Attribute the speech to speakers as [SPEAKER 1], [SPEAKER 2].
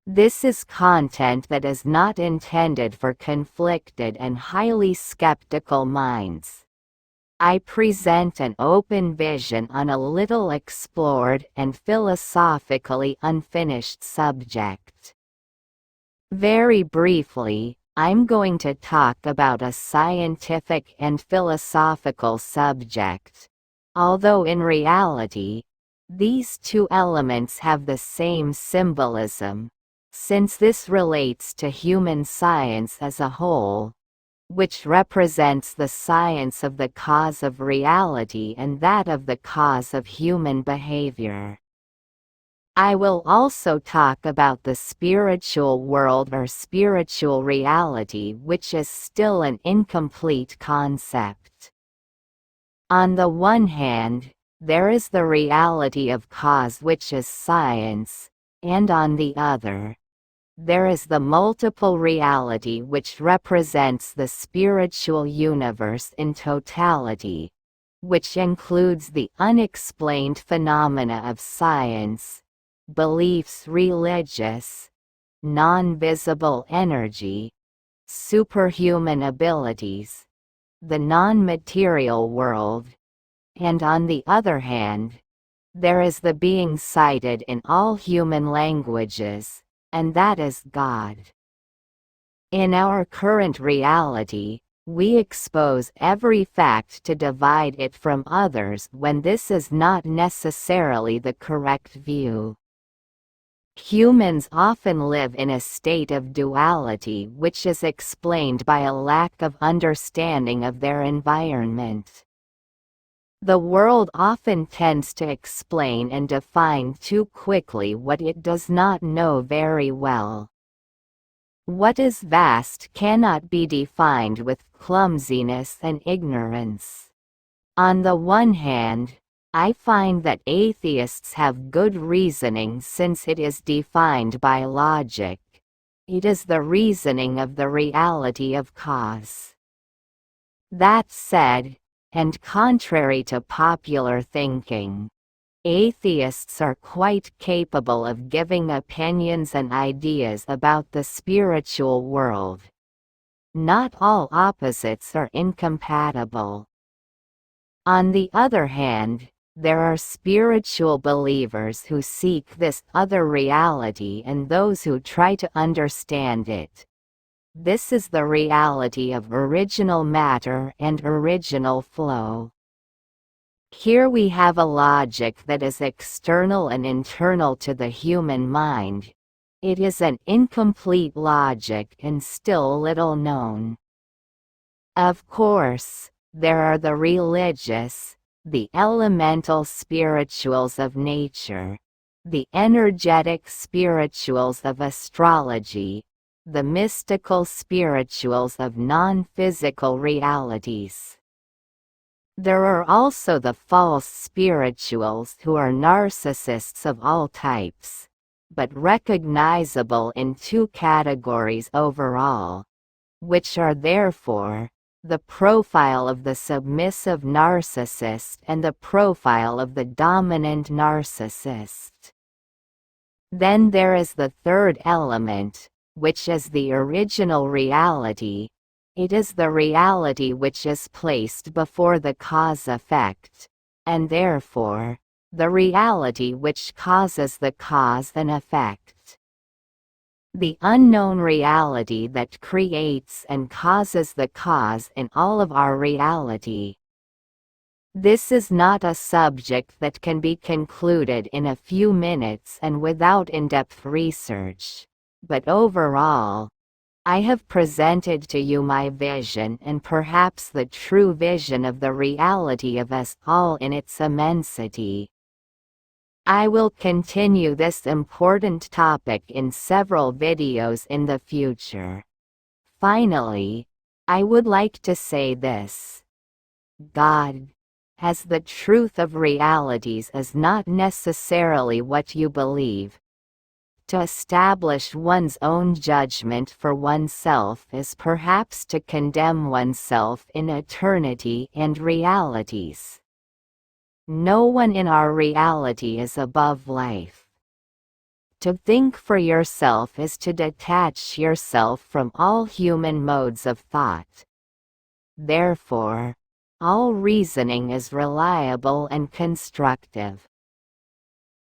[SPEAKER 1] This is content that is not intended for conflicted and highly skeptical minds. I present an open vision on a little explored and philosophically unfinished subject. Very briefly, I'm going to talk about a scientific and philosophical subject, although in reality, these two elements have the same symbolism, since this relates to human science as a whole, which represents the science of the cause of reality and that of the cause of human behavior. I will also talk about the spiritual world or spiritual reality, which is still an incomplete concept. On the one hand, there is the reality of cause, which is science, and on the other, there is the multiple reality which represents the spiritual universe in totality, which includes the unexplained phenomena of science, beliefs, religious, non-visible energy, superhuman abilities, the non-material world, and on the other hand, there is the being cited in all human languages, and that is God. In our current reality, we expose every fact to divide it from others when this is not necessarily the correct view. Humans often live in a state of duality, which is explained by a lack of understanding of their environment. The world often tends to explain and define too quickly what it does not know very well. What is vast cannot be defined with clumsiness and ignorance. On the one hand, I find that atheists have good reasoning since it is defined by logic. It is the reasoning of the reality of cause. That said, and contrary to popular thinking, atheists are quite capable of giving opinions and ideas about the spiritual world. Not all opposites are incompatible. On the other hand, there are spiritual believers who seek this other reality and those who try to understand it. This is the reality of original matter and original flow. Here we have a logic that is external and internal to the human mind. It is an incomplete logic and still little known. Of course, there are the religious, the elemental spirituals of nature, the energetic spirituals of astrology, the mystical spirituals of non-physical realities. There are also the false spirituals who are narcissists of all types, but recognizable in two categories overall, which are therefore, the profile of the submissive narcissist and the profile of the dominant narcissist. Then there is the third element, which is the original reality. It is the reality which is placed before the cause-effect, and therefore, the reality which causes the cause and effect. The unknown reality that creates and causes the cause in all of our reality. This is not a subject that can be concluded in a few minutes and without in-depth research, but overall, I have presented to you my vision and perhaps the true vision of the reality of us all in its immensity. I will continue this important topic in several videos in the future. Finally, I would like to say this. God, as the truth of realities, is not necessarily what you believe. To establish one's own judgment for oneself is perhaps to condemn oneself in eternity and realities. No one in our reality is above life. To think for yourself is to detach yourself from all human modes of thought. Therefore, all reasoning is reliable and constructive.